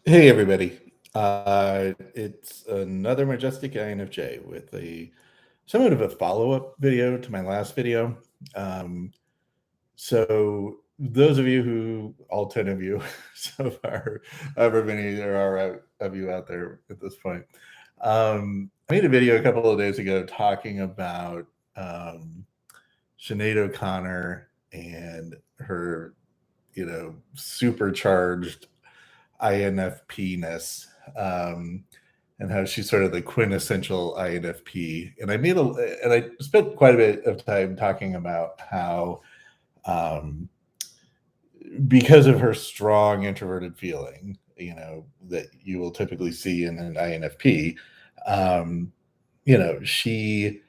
Hey everybody. It's another majestic INFJ with a somewhat of a follow-up video to my last video. Um, so those of you who, all 10 of you so far, however many there are of you out there at this point, I made a video a couple of days ago talking about um, Sinead O'Connor and her, supercharged INFP-ness, and how she's sort of the quintessential INFP. And I spent quite a bit of time talking about how, um, because of her strong introverted feeling, that you will typically see in an INFP, um, she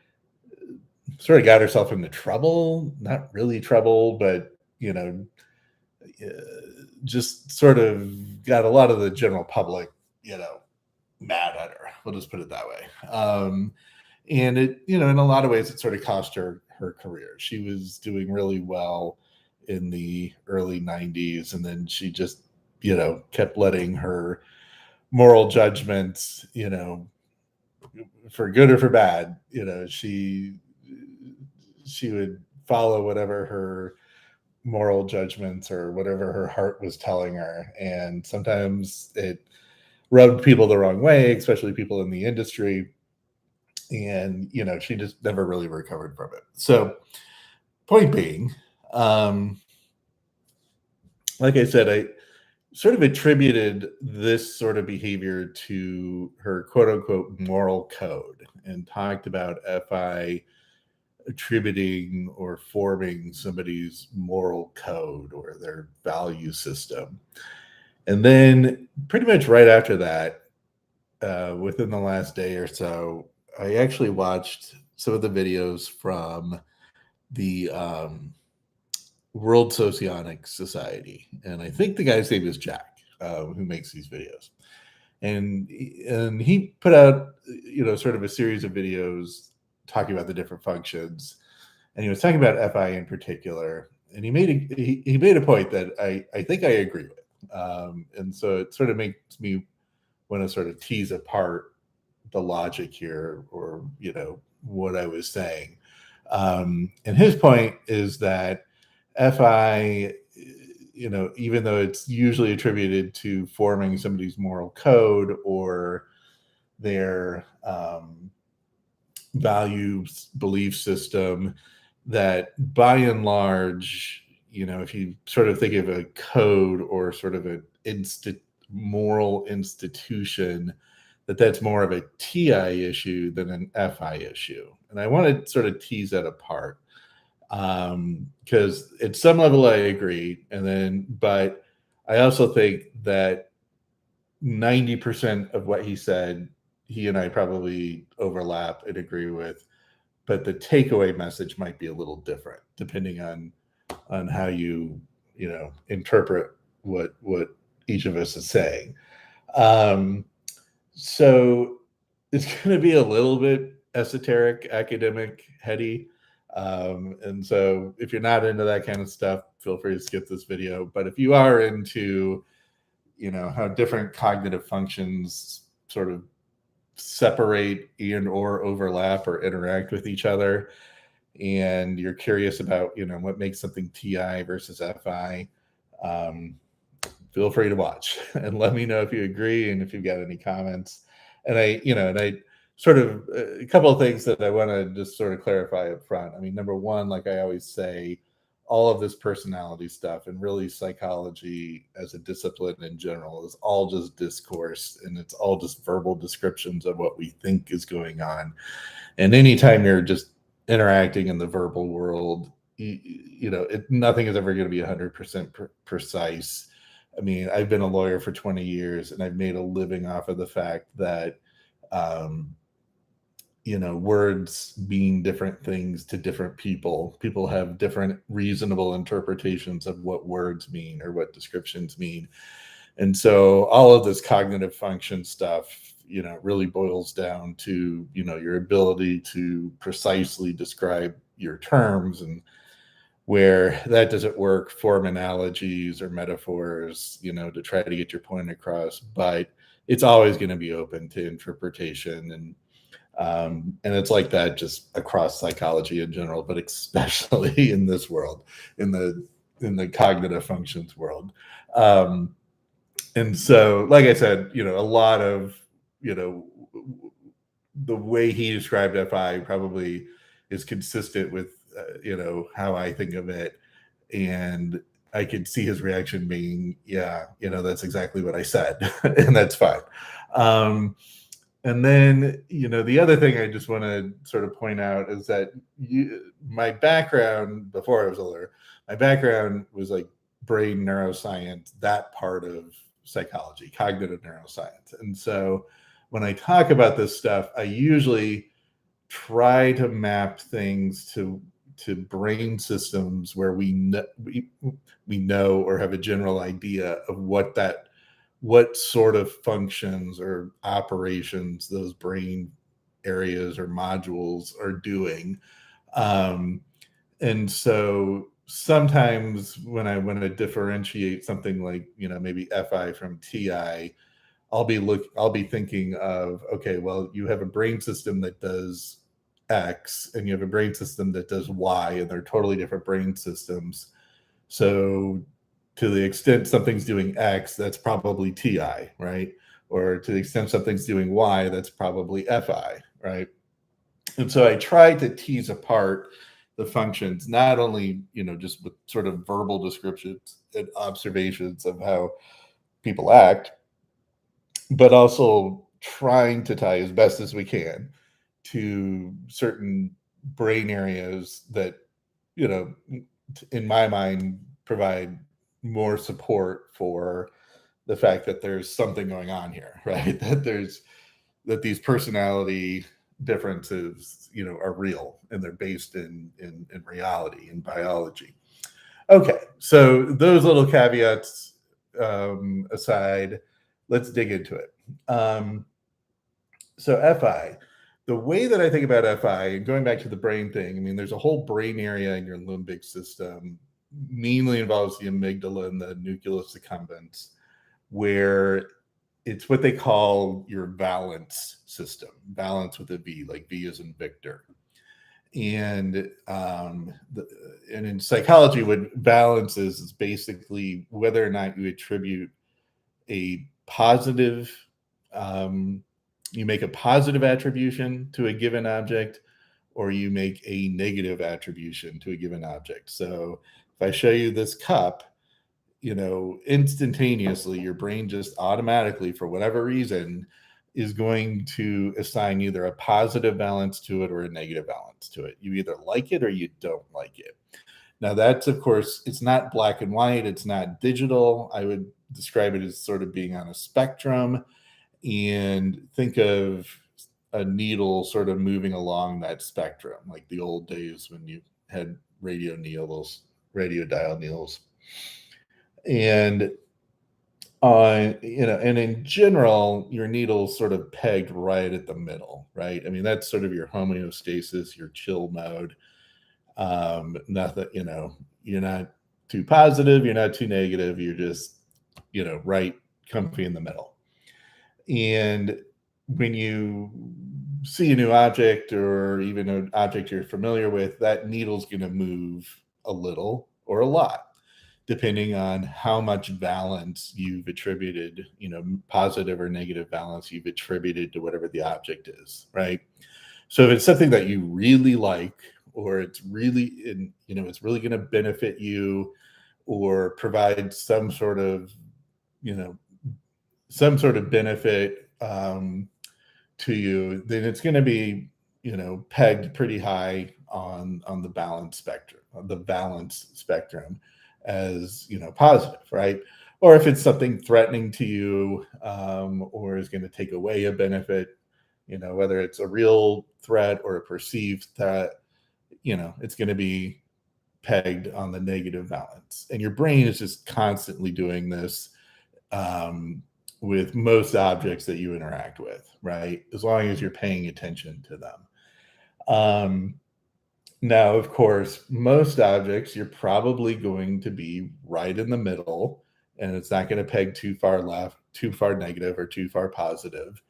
sort of got herself into trouble, not really trouble, but, uh, just sort of got a lot of the general public, mad at her. We'll just put it that way. And it, in a lot of ways, it sort of cost her career. She was doing really well in the early '90s, and then she just, kept letting her moral judgments, for good or for bad, she would follow whatever her moral judgments or whatever her heart was telling her, and sometimes it rubbed people the wrong way, especially people in the industry. And, she just never really recovered from it. So, point being, um, like I said, I sort of attributed this sort of behavior to her quote unquote moral code and talked about FI attributing or forming somebody's moral code or their value system. And then, pretty much right after that, within the last day or so, I actually watched some of the videos from the World Socionic Society, and I think the guy's name is Jack, who makes these videos. And he put out, sort of a series of videos talking about the different functions, and he was talking about FI in particular. And he made a point that I think I agree with, and so it sort of makes me want to sort of tease apart the logic here, or what I was saying. And his point is that FI, even though it's usually attributed to forming somebody's moral code or their values belief system, that by and large, if you sort of think of a code or sort of an moral institution, that's more of a TI issue than an FI issue. And I want to sort of tease that apart, because at some level I agree, but I also think that 90% of what he said, he and I probably overlap and agree with, but the takeaway message might be a little different depending on how you interpret what each of us is saying. Um, so it's going to be a little bit esoteric, academic, heady. And so if you're not into that kind of stuff, feel free to skip this video. But if you are into, how different cognitive functions sort of separate and or overlap or interact with each other, and you're curious about, what makes something TI versus FI, um, feel free to watch and let me know if you agree and if you've got any comments. And I sort of a couple of things that I want to just sort of clarify up front. I mean, number one, like I always say, all of this personality stuff and really psychology as a discipline in general is all just discourse, and it's all just verbal descriptions of what we think is going on. And anytime you're just interacting in the verbal world, nothing is ever going to be 100% precise. I mean, I've been a lawyer for 20 years, and I've made a living off of the fact that, um, words mean different things to different people. People have different reasonable interpretations of what words mean or what descriptions mean. And so all of this cognitive function stuff, really boils down to, your ability to precisely describe your terms. And where that doesn't work, form analogies or metaphors, to try to get your point across, but it's always going to be open to interpretation. And it's like that just across psychology in general, but especially in this world, in the cognitive functions world. Um, and so, like I said, a lot of, you know, the way he described FI probably is consistent with, how I think of it. And I could see his reaction being, yeah, that's exactly what I said. And that's fine. Um, and then, the other thing I just want to sort of point out is that my background before I was a lawyer, my background was like brain neuroscience, that part of psychology, cognitive neuroscience. And so when I talk about this stuff, I usually try to map things to brain systems where we know or have a general idea of what sort of functions or operations those brain areas or modules are doing. Um, and so sometimes when I want to differentiate something like, maybe FI from TI, I'll be thinking of, okay, well, you have a brain system that does X and you have a brain system that does Y, and they're totally different brain systems. So to the extent something's doing X, that's probably TI, right? Or to the extent something's doing Y, that's probably FI, right? And so I try to tease apart the functions, not only, just with sort of verbal descriptions and observations of how people act, but also trying to tie as best as we can to certain brain areas that, you know, in my mind, provide more support for the fact that there's something going on here, right? That these personality differences, are real and they're based in reality, in biology. Okay, so those little caveats aside, let's dig into it. Um, so FI, the way that I think about FI, and going back to the brain thing, I mean, there's a whole brain area in your limbic system, mainly involves the amygdala and the nucleus accumbens, where it's what they call your valence system, valence with a V, like V as in Victor. And and in psychology, what valence is basically whether or not you attribute a positive, um, you make a positive attribution to a given object, or you make a negative attribution to a given object. So if I show you this cup, instantaneously, your brain just automatically, for whatever reason, is going to assign either a positive balance to it or a negative balance to it. You either like it or you don't like it. Now, that's, of course, it's not black and white, it's not digital. I would describe it as sort of being on a spectrum, and think of a needle sort of moving along that spectrum, like the old days when you had radio dial needles. And and in general, your needle's sort of pegged right at the middle, right? I mean, that's sort of your homeostasis, your chill mode. Nothing, you're not too positive, you're not too negative, you're just, right, comfy in the middle. And when you see a new object or even an object you're familiar with, that needle's going to move a little or a lot, depending on how much valence you've attributed, positive or negative valence you've attributed to whatever the object is, right? So if it's something that you really like, or it's really, it's really going to benefit you, or provide you know, some sort of benefit to you, then it's going to be, pegged pretty high on the balance spectrum, as positive, right? Or if it's something threatening to you, or is going to take away a benefit, whether it's a real threat or a perceived threat, it's going to be pegged on the negative balance. And your brain is just constantly doing this, with most objects that you interact with, right? As long as you're paying attention to them. Um, Now, of course, most objects you're probably going to be right in the middle, and it's not going to peg too far left, too far negative, or too far positive.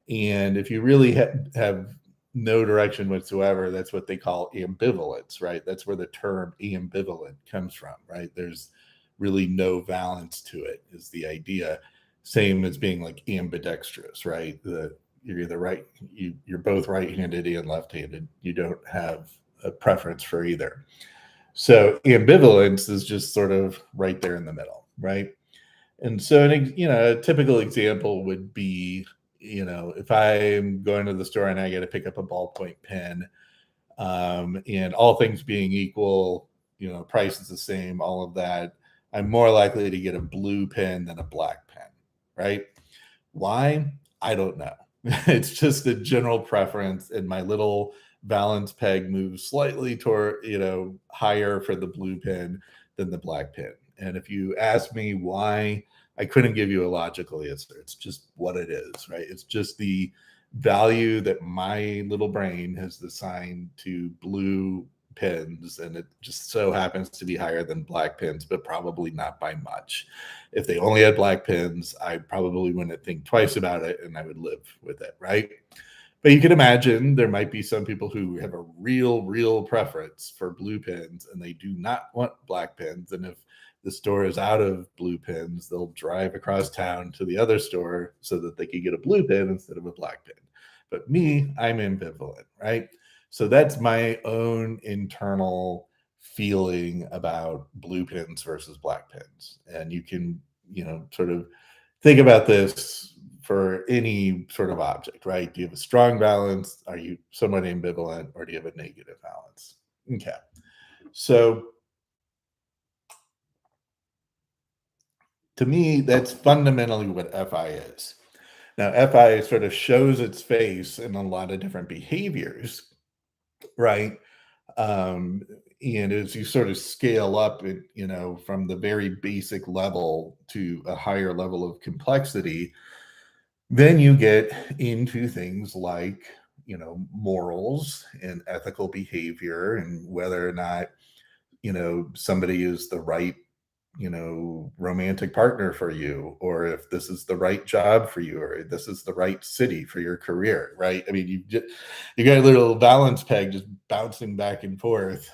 And if you really have no direction whatsoever, that's what they call ambivalence, right? That's where the term ambivalent comes from, right? There's really no balance to it, is the idea. Same as being like ambidextrous, right? You're either right, you're both right-handed and left-handed. You don't have a preference for either. So ambivalence is just sort of right there in the middle, right? And so, a typical example would be, if I'm going to the store and I got to pick up a ballpoint pen, and all things being equal, price is the same, all of that, I'm more likely to get a blue pen than a black pen, right? Why? I don't know. It's just a general preference, and my little balance peg moves slightly toward, higher for the blue pen than the black pen. And if you ask me why, I couldn't give you a logical answer. It's just what it is, right? It's just the value that my little brain has assigned to blue pens, and it just so happens to be higher than black pens, but probably not by much. If they only had black pens, I probably wouldn't think twice about it and I would live with it, right? But you can imagine there might be some people who have a real preference for blue pens and they do not want black pens. And if the store is out of blue pens, they'll drive across town to the other store so that they can get a blue pen instead of a black pen. But me, I'm ambivalent, right? So that's my own internal feeling about blue pens versus black pens. And you can, sort of think about this for any sort of object, right? Do you have a strong balance? Are you somewhat ambivalent, or do you have a negative balance? Okay. So to me, that's fundamentally what FI is. Now, FI sort of shows its face in a lot of different behaviors, right? Um, and as you sort of scale up, from the very basic level to a higher level of complexity, then you get into things like, morals and ethical behavior, and whether or not, somebody is the right, romantic partner for you, or if this is the right job for you, or this is the right city for your career, right? I mean, you got a little balance peg just bouncing back and forth,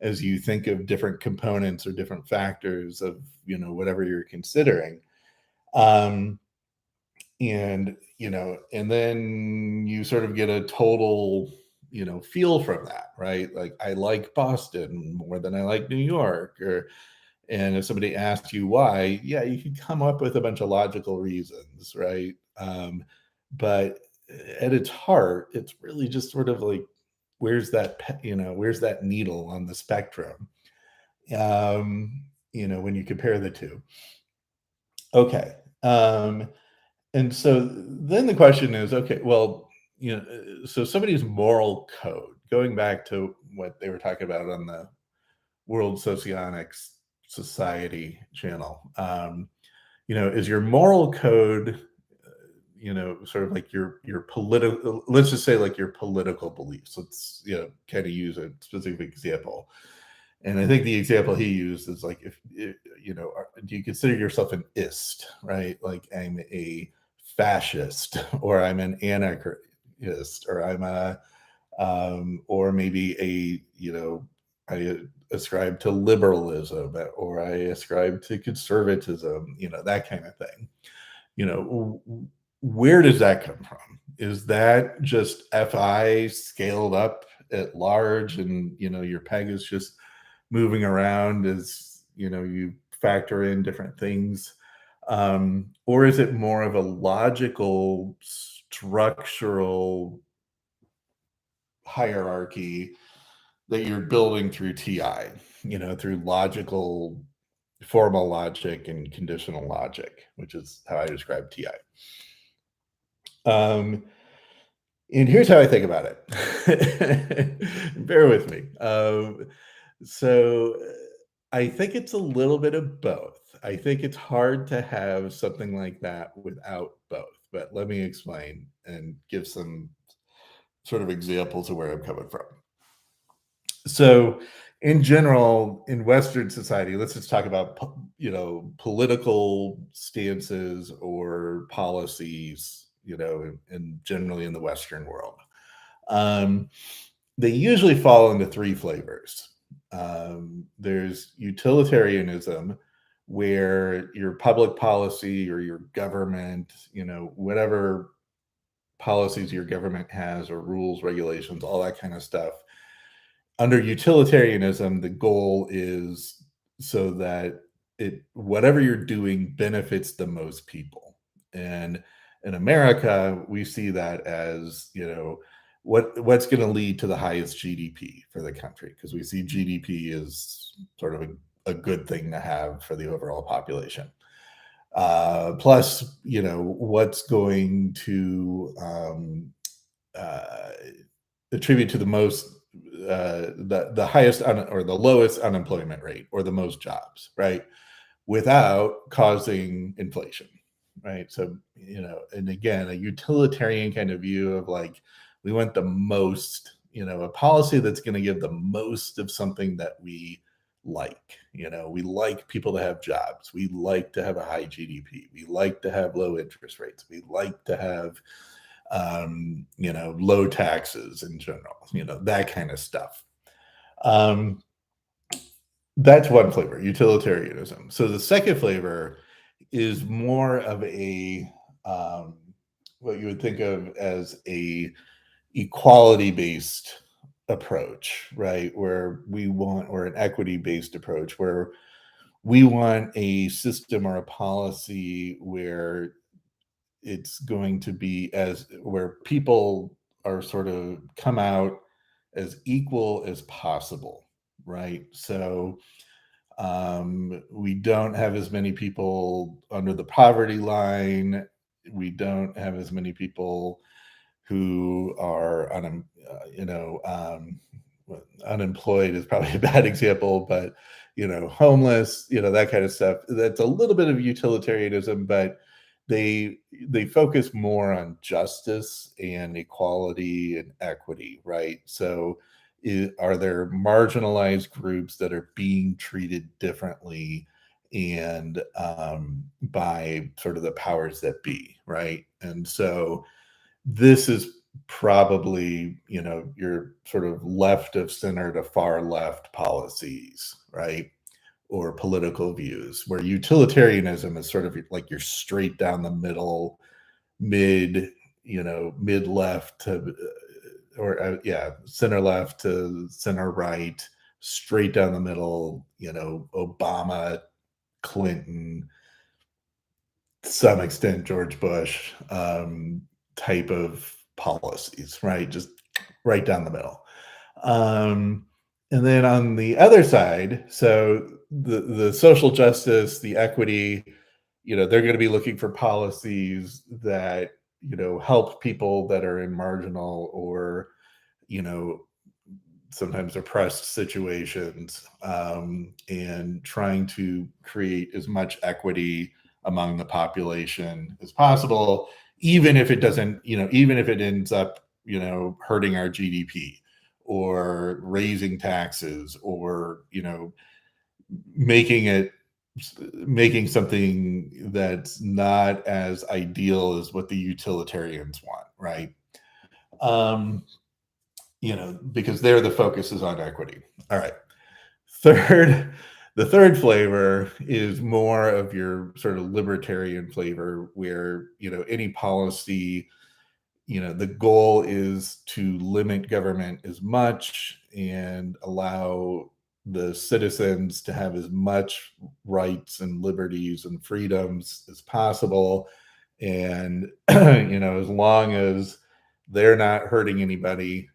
as you think of different components or different factors of, whatever you're considering. Um, and then you sort of get a total, feel from that, right? Like, I like Boston more than I like New York, and if somebody asks you why, yeah, you can come up with a bunch of logical reasons, right? But at its heart, it's really just sort of like, where's that needle on the spectrum, when you compare the two. Okay. And so then the question is, okay, well, so somebody's moral code, going back to what they were talking about on the World Socionics Society channel, is your moral code, sort of like your political, let's just say like your political beliefs. Let's, kind of use a specific example. And I think the example he used is like, if do you consider yourself an ist, right? Like, I'm a fascist, or I'm an anarchist, or I'm a, or maybe I ascribe to liberalism, or I ascribe to conservatism, that kind of thing. Where does that come from? Is that just FI scaled up at large, and your peg is just moving around as you factor in different things, or is it more of a logical, structural hierarchy that you're building through TI, through logical, formal logic and conditional logic, which is how I describe TI. Um, and here's how I think about it. Bear with me. So I think it's a little bit of both. I think it's hard to have something like that without both. But let me explain and give some sort of examples of where I'm coming from. So, in general, in Western society, let's just talk about political stances or policies, and generally in the Western world. Um, they usually fall into three flavors. There's utilitarianism, where your public policy or your government, whatever policies your government has or rules, regulations, all that kind of stuff. Under utilitarianism, the goal is so that it whatever you're doing benefits the most people. And in America, we see that as, what's going to lead to the highest GDP for the country, because we see GDP is sort of a good thing to have for the overall population. Plus, what's going to uh, attribute to the most the highest or the lowest unemployment rate or the most jobs, right? Without causing inflation, right? So, and again, a utilitarian kind of view of like, we want the most, a policy that's going to give the most of something that we like. We like people to have jobs. We like to have a high GDP. We like to have low interest rates. We like to have, low taxes in general, that kind of stuff. Um, that's one flavor, utilitarianism. So the second flavor is more of a what you would think of as a equality based approach, right? Or an equity based approach, where we want a system or a policy where it's going to be as where people are sort of come out as equal as possible, right? So we don't have as many people under the poverty line. We don't have as many people who are unemployed is probably a bad example, but homeless, that kind of stuff. That's a little bit of utilitarianism, but they focus more on justice and equality and equity, right? So are there marginalized groups that are being treated differently and by sort of the powers that be, right? And so this is probably, your sort of left of center to far left policies, right? Or political views, where utilitarianism is sort of like you're straight down the middle, mid left to, yeah, center left to center right, straight down the middle, Obama, Clinton, to some extent George Bush, type of policies, right? Just right down the middle. Um, and then on the other side, so the social justice, the equity, they're going to be looking for policies that help people that are in marginal or you know sometimes oppressed situations, and trying to create as much equity among the population as possible, even if it doesn't, even if it ends up, hurting our GDP or raising taxes or, making it making something that's not as ideal as what the utilitarians want, right? Um, because there the focus is on equity. All right. Third, the third flavor is more of your sort of libertarian flavor, where, any policy, the goal is to limit government as much and allow the citizens to have as much rights and liberties and freedoms as possible. And, as long as they're not hurting anybody,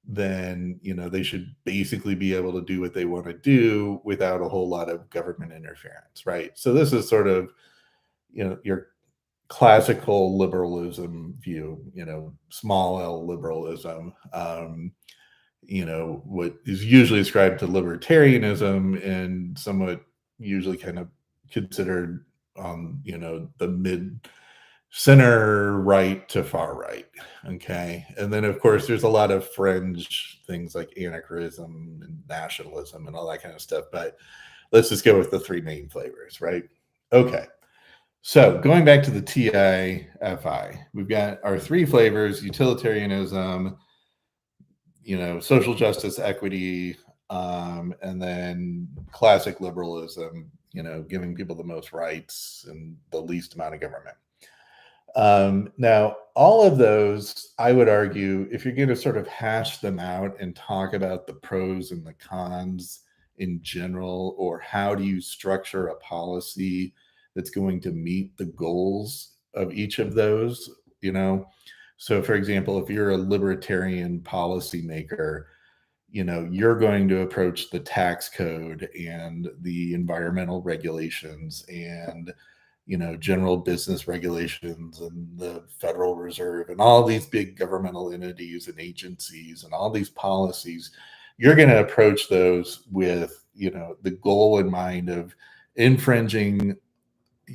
then they should basically be able to do what they want to do without a whole lot of government interference, right? So this is sort of your classical liberalism view, small L liberalism, what is usually ascribed to libertarianism and somewhat usually kind of considered the mid center right to far right. Okay. And then, of course, there's a lot of fringe things like anarchism and nationalism and all that kind of stuff. But let's just go with the three main flavors, right? Okay. So going back to the TIFI, we've got our three flavors: utilitarianism, social justice, equity, and then classic liberalism, giving people the most rights and the least amount of government. Now, all of those, I would argue, if you're going to sort of hash them out and talk about the pros and the cons in general, or how do you structure a policy that's going to meet the goals of each of those, you know? So, for example, if you're a libertarian policymaker, you're going to approach the tax code and the environmental regulations and general business regulations and the Federal Reserve and all these big governmental entities and agencies and all these policies. You're going to approach those with the goal in mind of infringing,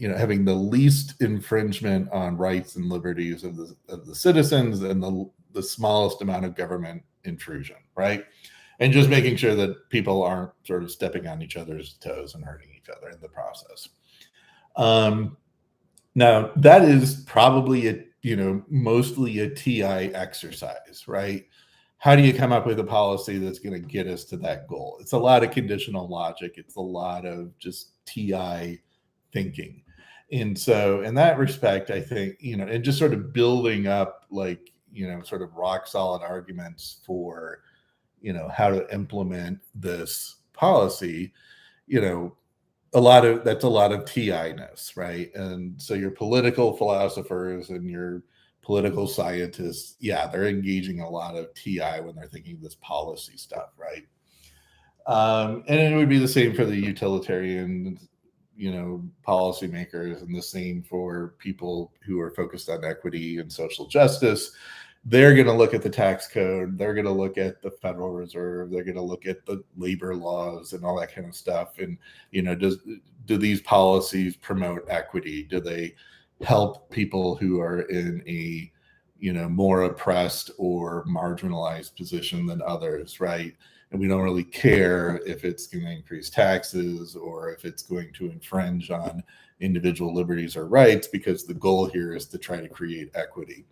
having the least infringement on rights and liberties of the citizens and the smallest amount of government intrusion, right? And just making sure that people aren't sort of stepping on each other's toes and hurting each other in the process. Now that is probably mostly a TI exercise, right? How do you come up with a policy that's going to get us to that goal? It's a lot of conditional logic. It's a lot of just TI thinking. And so in that respect, I think, and just sort of building up like, sort of rock solid arguments for, how to implement this policy, that's a lot of TI-ness, right? And so your political philosophers and your political scientists, yeah, they're engaging a lot of TI when they're thinking this policy stuff, right? And it would be the same for the utilitarian, policymakers, and the same for people who are focused on equity and social justice. They're going to look at the tax code. They're going to look at the Federal Reserve. They're going to look at the labor laws and all that kind of stuff. And, do these policies promote equity? Do they help people who are in a, more oppressed or marginalized position than others, right? And we don't really care if it's going to increase taxes or if it's going to infringe on individual liberties or rights, because the goal here is to try to create equity.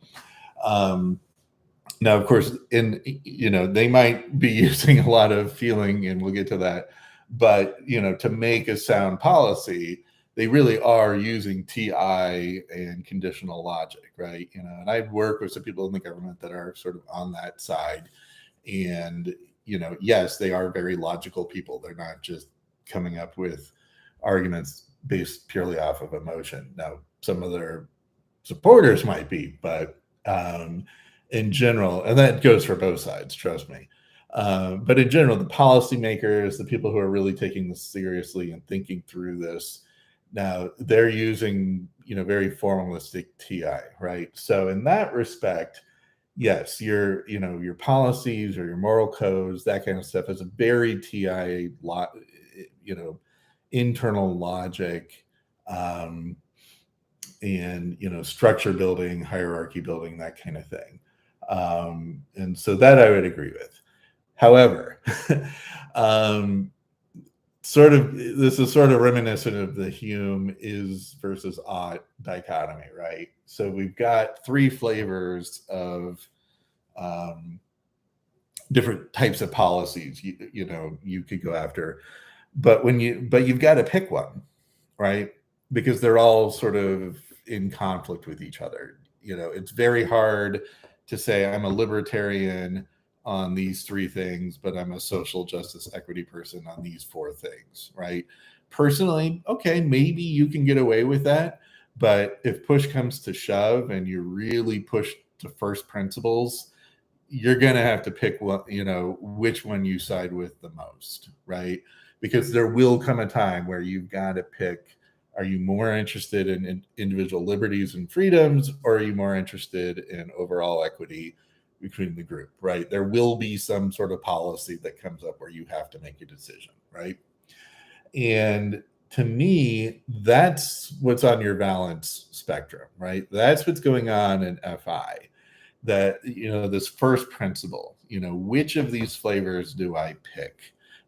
Now, of course, they might be using a lot of feeling, and we'll get to that, but, to make a sound policy, they really are using TI and conditional logic, right? And I've worked with some people in the government that are sort of on that side. And, yes, they are very logical people. They're not just coming up with arguments based purely off of emotion. Now, some of their supporters might be, but in general, and that goes for both sides, trust me. But in general, the policymakers, the people who are really taking this seriously and thinking through this, now they're using, very formalistic TI, right? So in that respect, yes, your policies or your moral codes, that kind of stuff is a very TI, internal logic, and structure building, hierarchy building, that kind of thing. And so that I would agree with. However, this is sort of reminiscent of the Hume is versus ought dichotomy, right? So we've got three flavors of different types of policies you could go after, but you've got to pick one, right? Because they're all sort of in conflict with each other. It's very hard to say I'm a libertarian on these three things, but I'm a social justice equity person on these four things, right? Personally, okay, maybe you can get away with that. But if push comes to shove and you really push to first principles, you're going to have to pick which one you side with the most, right? Because there will come a time where you've got to pick, are you more interested in individual liberties and freedoms, or are you more interested in overall equity between the group, right? There will be some sort of policy that comes up where you have to make a decision, right? And to me, that's what's on your valence spectrum, right? That's what's going on in FI. That, this first principle, which of these flavors do I pick?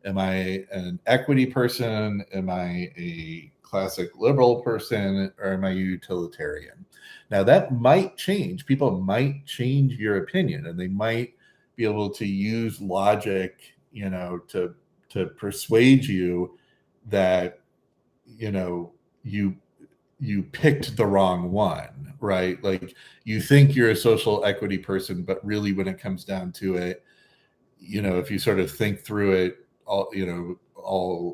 Am I an equity person? Am I a classic liberal person? Or am I utilitarian? Now, that might change. People might change your opinion, and they might be able to use logic, to persuade you that, you know, you you picked the wrong one, right? Like, you think you're a social equity person, but really when it comes down to it, if you sort of think through it, all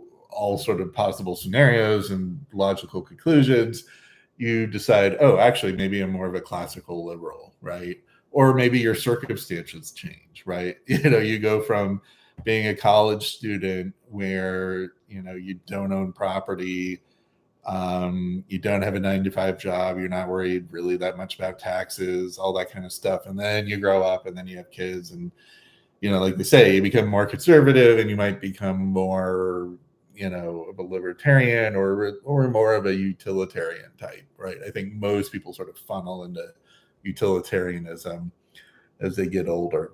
sort of possible scenarios and logical conclusions, you decide, oh, actually, maybe I'm more of a classical liberal, right? Or maybe your circumstances change, right? You go from being a college student where, you don't own property, you don't have a 9 to 5 job, you're not worried really that much about taxes, all that kind of stuff. And then you grow up and then you have kids, and, like they say, you become more conservative and you might become more, of a libertarian or more of a utilitarian type, right? I think most people sort of funnel into utilitarianism as they get older.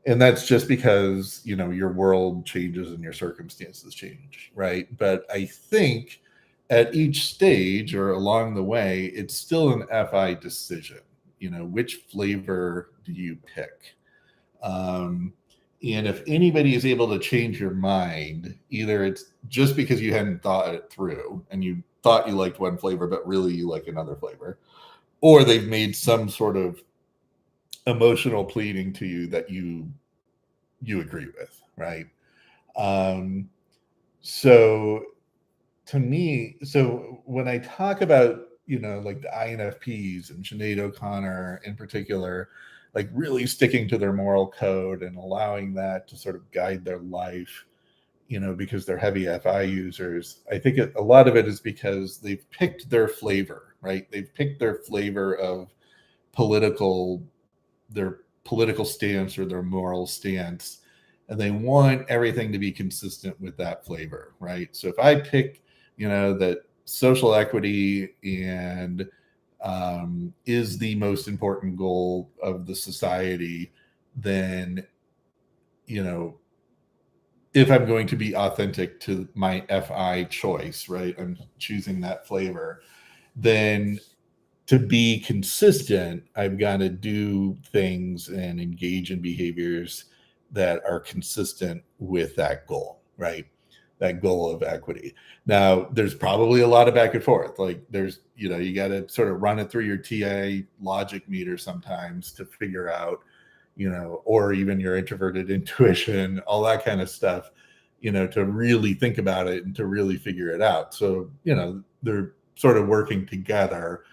And that's just because, your world changes and your circumstances change, right? But I think at each stage or along the way, it's still an FI decision. Which flavor do you pick? And if anybody is able to change your mind, either it's just because you hadn't thought it through and you thought you liked one flavor, but really you like another flavor, or they've made some sort of emotional pleading to you that you agree with, right? Um, so to me, so when I talk about, like the INFPs and Sinead O'Connor in particular, like really sticking to their moral code and allowing that to sort of guide their life, because they're heavy FI users, I think a lot of it is because they've picked their flavor, right? They've picked their flavor of their political stance or their moral stance, and they want everything to be consistent with that flavor, right? So if I pick, that social equity and is the most important goal of the society, then, if I'm going to be authentic to my FI choice, right, I'm choosing that flavor, then to be consistent, I've got to do things and engage in behaviors that are consistent with that goal, right? That goal of equity. Now, there's probably a lot of back and forth. Like, you got to sort of run it through your TA logic meter sometimes to figure out, or even your introverted intuition, all that kind of stuff, to really think about it and to really figure it out. So, they're sort of working together.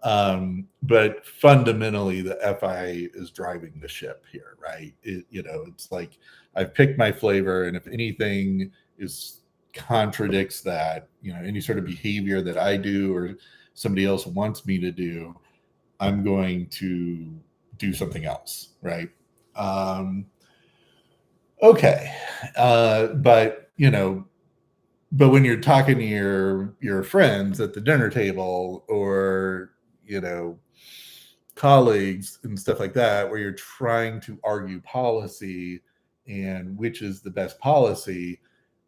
But fundamentally, the FI is driving the ship here, right? It's like I've picked my flavor, and if anything contradicts that, any sort of behavior that I do or somebody else wants me to do, I'm going to do something else, right? Okay, but but when you're talking to your friends at the dinner table, or colleagues and stuff like that, where you're trying to argue policy and which is the best policy,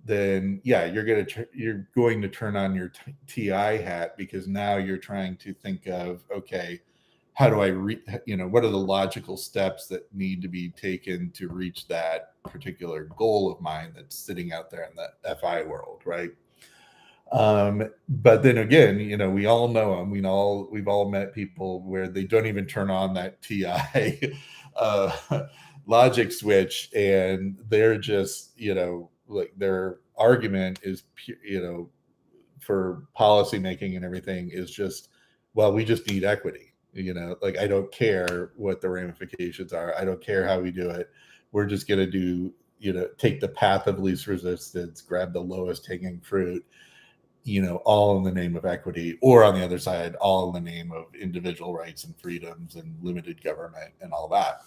then yeah, you're going to turn on your TI hat, because now you're trying to think of, okay, how do what are the logical steps that need to be taken to reach that particular goal of mine that's sitting out there in the FI world, right? But then again, we all know them. We've all met people where they don't even turn on that TI logic switch, and they're just, like, their argument is, for policy making and everything is just, well, we just need equity. Like, I don't care what the ramifications are. I don't care how we do it. We're just going to do, take the path of least resistance, grab the lowest hanging fruit, all in the name of equity, or on the other side, all in the name of individual rights and freedoms and limited government and all that.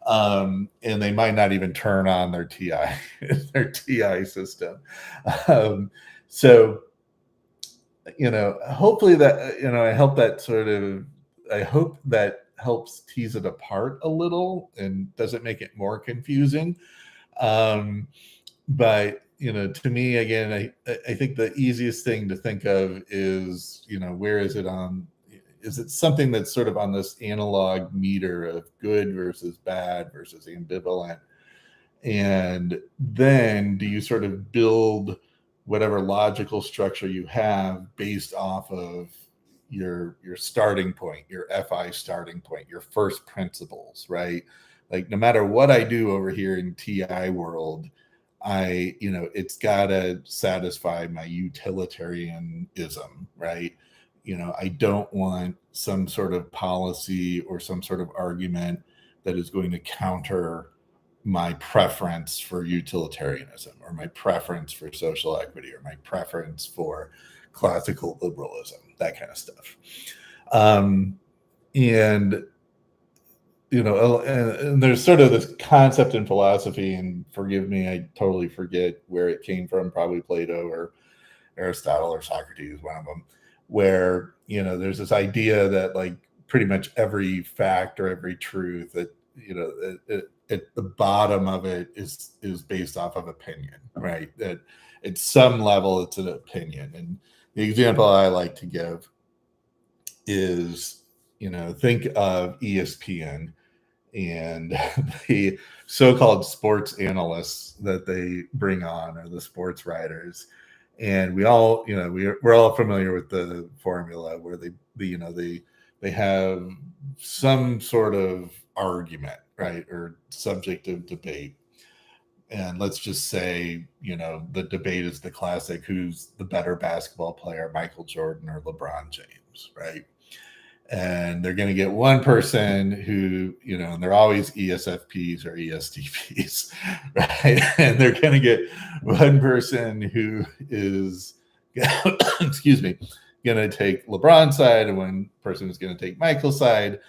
And they might not even turn on their TI their TI system. Um, so hopefully that I hope that helps tease it apart a little and doesn't make it more confusing. Um, but to me, again, I think the easiest thing to think of is, where is it on? Is it something that's sort of on this analog meter of good versus bad versus ambivalent? And then do you sort of build whatever logical structure you have based off of your starting point, your FI starting point, your first principles, right? Like no matter what I do over here in TI world, it's got to satisfy my utilitarianism, right? I don't want some sort of policy or some sort of argument that is going to counter my preference for utilitarianism or my preference for social equity or my preference for classical liberalism, that kind of stuff. Um, and and there's sort of this concept in philosophy, and forgive me, I totally forget where it came from, probably Plato or Aristotle or Socrates, one of them, where there's this idea that like pretty much every fact or every truth that at the bottom of it is based off of opinion, right? That at some level it's an opinion. And the example I like to give is think of ESPN and the so-called sports analysts that they bring on, or the sports writers. And we all, we're all familiar with the formula where they have some sort of argument, right, or subject of debate. And let's just say, the debate is the classic: who's the better basketball player, Michael Jordan or LeBron James, right? And they're going to get one person who, and they're always ESFPs or ESTPs, right? And they're going to get one person who is, excuse me, going to take LeBron's side, and one person is going to take Michael's side.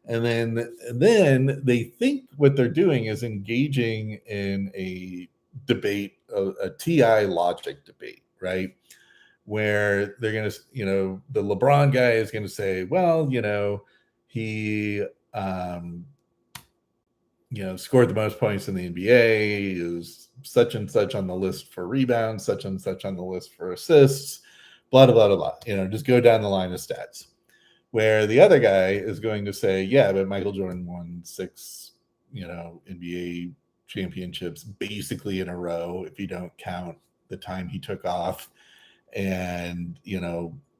And then they think what they're doing is engaging in a debate, a TI logic debate, right? Where they're going to, the LeBron guy is going to say, well, he, scored the most points in the NBA, is such and such on the list for rebounds, such and such on the list for assists, blah, blah, blah, blah. Just go down the line of stats. Where the other guy is going to say, yeah, but Michael Jordan won 6, NBA championships basically in a row, if you don't count the time he took off, and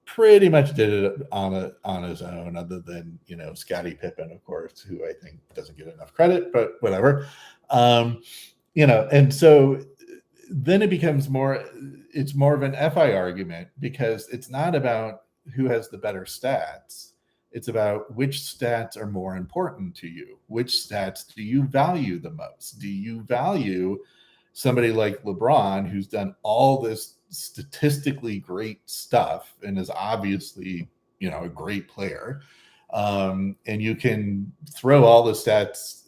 pretty much did it on his own, other than Scottie Pippen, of course, who I think doesn't get enough credit, but whatever. And so then it becomes it's more of an FI argument, because it's not about who has the better stats. It's about which stats are more important to you. Which stats do you value the most? Do you value somebody like LeBron, who's done all this statistically great stuff and is obviously, a great player? And you can throw all the stats,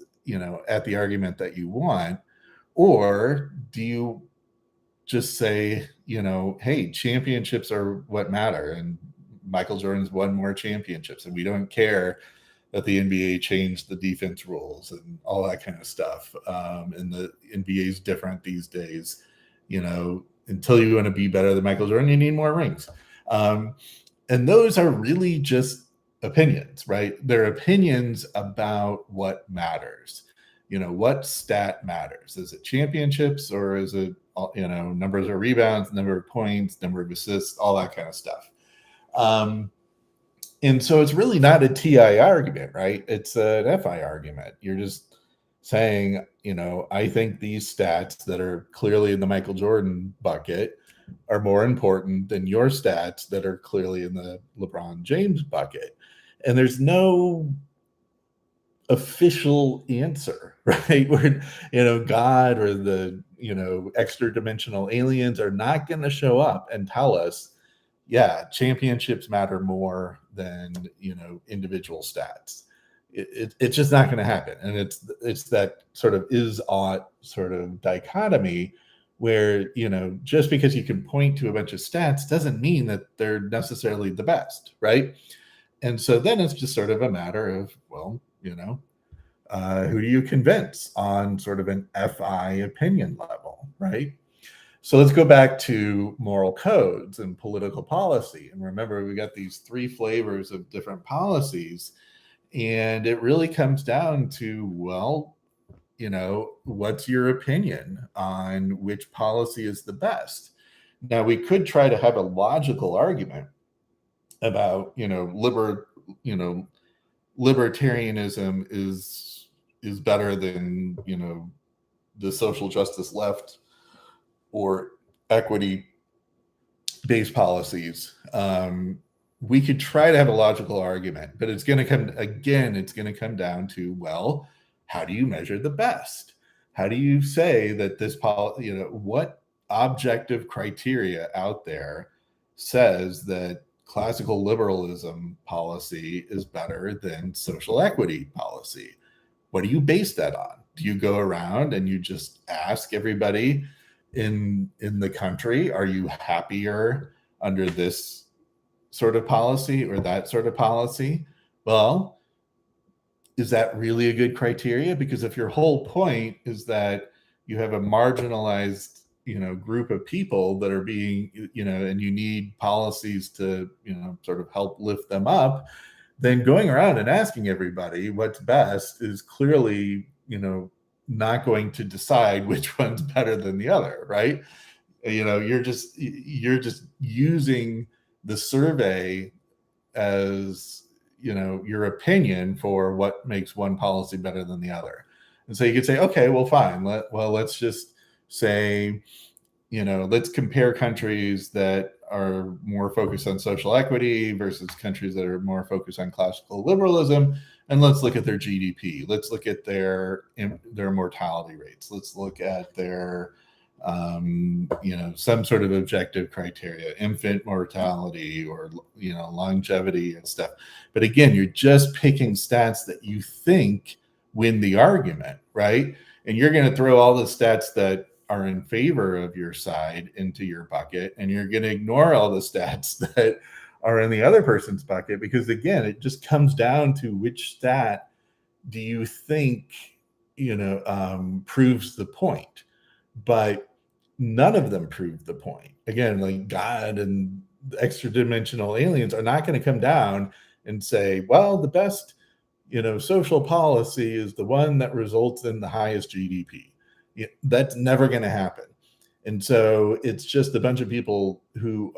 at the argument that you want. Or do you just say, hey, championships are what matter, and Michael Jordan's won more championships, and we don't care that the NBA changed the defense rules and all that kind of stuff. And the NBA is different these days. Until you want to be better than Michael Jordan, you need more rings. And those are really just opinions, right? They're opinions about what matters. What stat matters? Is it championships, or is it, numbers of rebounds, number of points, number of assists, all that kind of stuff? And so it's really not a TI argument, right? It's an FI argument. You're just saying, I think these stats that are clearly in the Michael Jordan bucket are more important than your stats that are clearly in the LeBron James bucket. And there's no official answer, right? Where, God or the, extra dimensional aliens are not going to show up and tell us, yeah, championships matter more than, individual stats. it's just not going to happen. And it's that sort of is ought sort of dichotomy where, just because you can point to a bunch of stats doesn't mean that they're necessarily the best, right? And so then it's just sort of a matter of, well, who do you convince on sort of an FI opinion level, right? So let's go back to moral codes and political policy. And remember, we got these three flavors of different policies. And it really comes down to, well, what's your opinion on which policy is the best? Now, we could try to have a logical argument about, you know, libertarianism is better than, the social justice left or equity based policies. We could try to have a logical argument, but it's going to come down to, well, how do you measure the best? How do you say that this policy, what objective criteria out there says that classical liberalism policy is better than social equity policy? What do you base that on? Do you go around and you just ask everybody in the country, are you happier under this sort of policy or that sort of policy? Well, is that really a good criteria? Because if your whole point is that you have a marginalized, group of people that are being, and you need policies to, sort of help lift them up, then going around and asking everybody what's best is clearly, not going to decide which one's better than the other, right? You're just using the survey as, your opinion for what makes one policy better than the other. And so you could say, okay, well, fine. Let's just say, let's compare countries that are more focused on social equity versus countries that are more focused on classical liberalism. And let's look at their GDP. Let's look at their mortality rates. Let's look at their, some sort of objective criteria, infant mortality or, longevity and stuff. But again, you're just picking stats that you think win the argument, right? And you're going to throw all the stats that are in favor of your side into your bucket, and you're going to ignore all the stats that are in the other person's bucket, because again, it just comes down to which stat do you think, proves the point. But none of them prove the point. Again, like God and extra dimensional aliens are not going to come down and say, well, the best, social policy is the one that results in the highest GDP. That's never going to happen. And so it's just a bunch of people who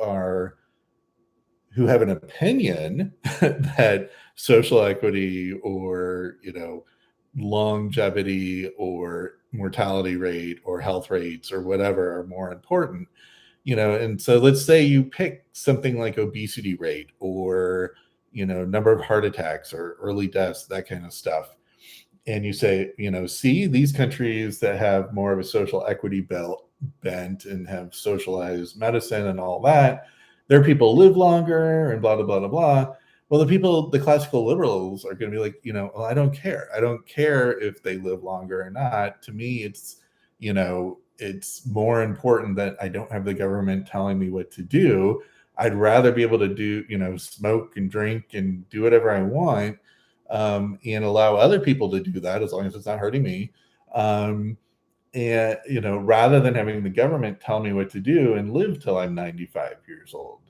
have an opinion that social equity or, longevity or mortality rate or health rates or whatever are more important. And so let's say you pick something like obesity rate or, number of heart attacks or early deaths, that kind of stuff. And you say, see, these countries that have more of a social equity bent and have socialized medicine and all that, their people live longer and blah, blah, blah, blah, blah. Well, the classical liberals are going to be like, well, I don't care. I don't care if they live longer or not. To me, it's more important that I don't have the government telling me what to do. I'd rather be able to do, smoke and drink and do whatever I want, and allow other people to do that as long as it's not hurting me. And, rather than having the government tell me what to do and live till I'm 95 years old,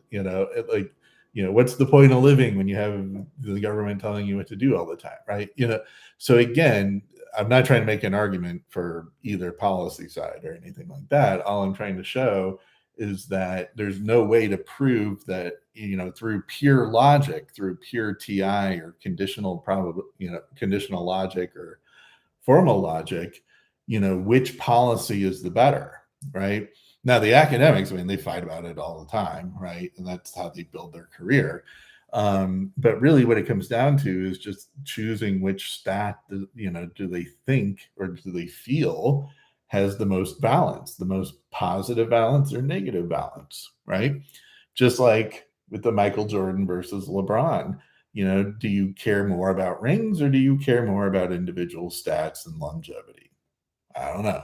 what's the point of living when you have the government telling you what to do all the time, right? So again, I'm not trying to make an argument for either policy side or anything like that. All I'm trying to show is that there's no way to prove that, through pure logic, through pure TI or conditional logic or formal logic, which policy is the better, right? Now, the academics, they fight about it all the time, right? And that's how they build their career. But really what it comes down to is just choosing which stat, do they think or do they feel has the most balance, the most positive balance or negative balance, right? Just like with the Michael Jordan versus LeBron, Do you care more about rings or do you care more about individual stats and longevity? I don't know.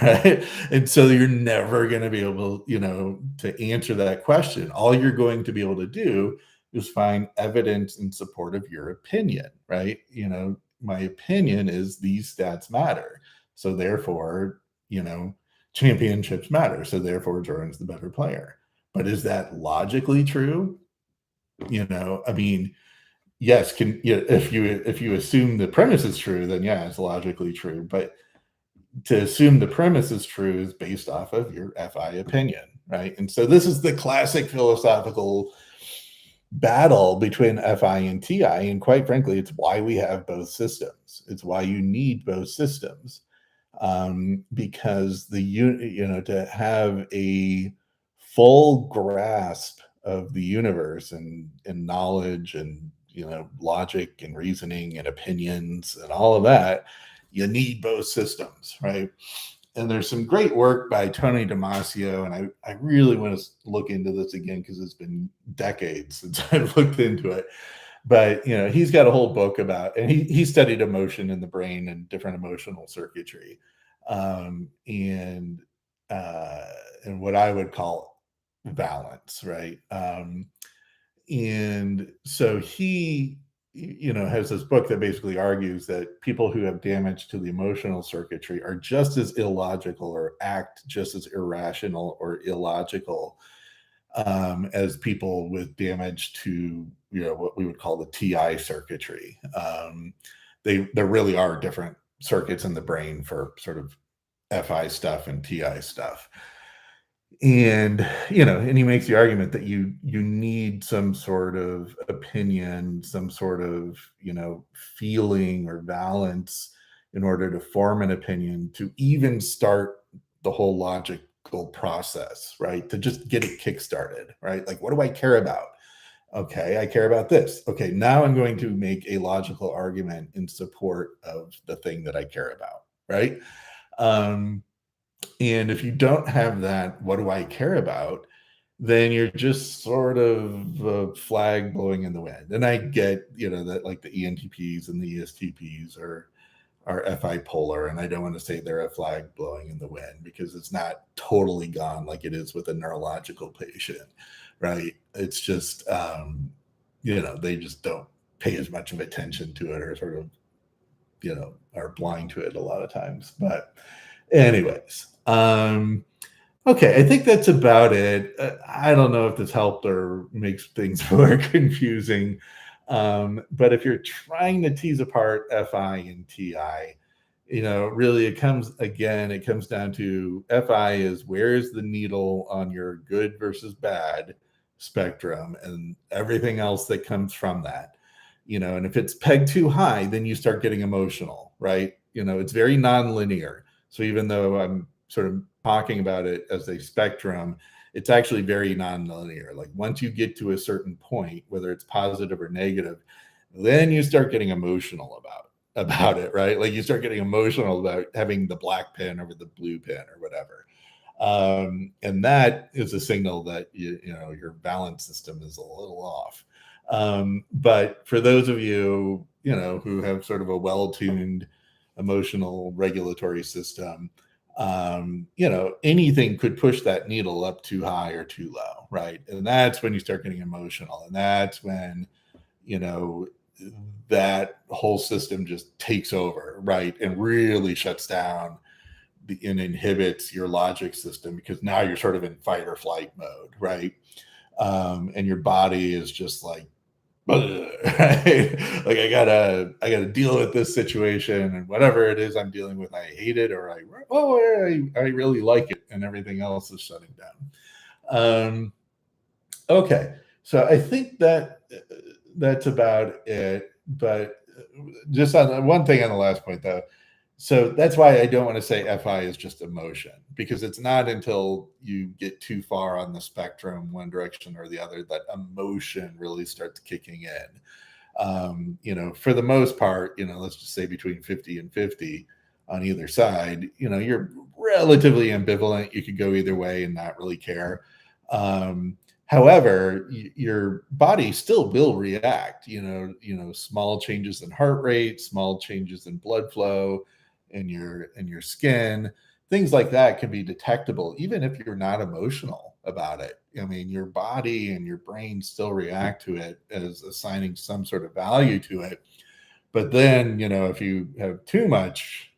Right? And so you're never going to be able, to answer that question. All you're going to be able to do is find evidence in support of your opinion, right? My opinion is these stats matter. So therefore, you know, championships matter. So therefore, Jordan's the better player. But is that logically true? I mean, yes, if you assume the premise is true, then yeah, it's logically true. But to assume the premise is true is based off of your FI opinion, right? And so this is the classic philosophical battle between FI and TI. And quite frankly, it's why we have both systems. It's why you need both systems. Because to have a full grasp of the universe and knowledge and logic and reasoning and opinions and all of that, you need both systems, right? And there's some great work by Tony Damasio, and I really want to look into this again because it's been decades since I've looked into it. But he's got a whole book about, and he studied emotion in the brain and different emotional circuitry, and and what I would call balance, right? And so he has this book that basically argues that people who have damage to the emotional circuitry are just as illogical or act just as irrational or illogical as people with damage to what we would call the TI circuitry. There really are different circuits in the brain for sort of FI stuff and TI stuff. And he makes the argument that you need some sort of opinion, some sort of feeling or balance in order to form an opinion, to even start the whole logical process, right? To just get it kickstarted, right? Like, what do I care about? Okay, I care about this. Okay, now I'm going to make a logical argument in support of the thing that I care about, right? And if you don't have that, what do I care about? Then you're just sort of a flag blowing in the wind. And I get, that like the ENTPs and the ESTPs are FI polar, and I don't want to say they're a flag blowing in the wind because it's not totally gone like it is with a neurological patient, right? It's just, they just don't pay as much of attention to it, or sort of, are blind to it a lot of times. But anyways, okay, I think that's about it. I don't know if this helped or makes things more confusing. But if you're trying to tease apart FI and TI, really it comes down to FI is where's the needle on your good versus bad spectrum and everything else that comes from that. And if it's pegged too high, then you start getting emotional, right? It's very nonlinear. So even though I'm sort of talking about it as a spectrum, it's actually very nonlinear. Like once you get to a certain point, whether it's positive or negative, then you start getting emotional about it, right? Like you start getting emotional about having the black pen over the blue pen or whatever. And that is a signal that your balance system is a little off. But for those of you who have sort of a well-tuned emotional regulatory system, anything could push that needle up too high or too low, right? And that's when you start getting emotional, and that's when that whole system just takes over, right, and really shuts down and inhibits your logic system, because now you're sort of in fight or flight mode, right? And your body is just like, right? Like I gotta deal with this situation, and whatever it is I'm dealing with, I hate it, or I really like it, and everything else is shutting down. Okay, so I think that's about it. But just on one thing on the last point though, so that's why I don't want to say FI is just emotion, because it's not until you get too far on the spectrum, one direction or the other, that emotion really starts kicking in. For the most part, let's just say between 50 and 50 on either side, you're relatively ambivalent. You could go either way and not really care. However, your body still will react. Small changes in heart rate, small changes in blood flow, in your skin, things like that can be detectable, even if you're not emotional about it. I mean, your body and your brain still react to it as assigning some sort of value to it. But then, if you have too much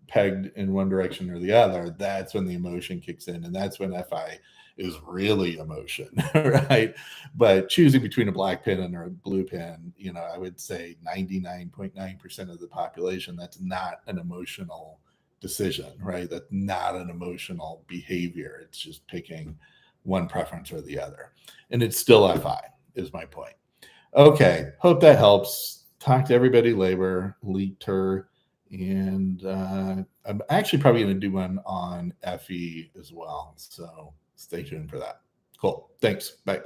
pegged in one direction or the other, that's when the emotion kicks in, and that's when FI is really emotion, right? But choosing between a black pen and a blue pen, I would say 99.9% of the population, that's not an emotional decision, right? That's not an emotional behavior. It's just picking one preference or the other. And it's still FI, is my point. Okay, hope that helps. Talk to everybody later. And I'm actually probably going to do one on FE as well. So stay tuned for that. Cool. Thanks. Bye.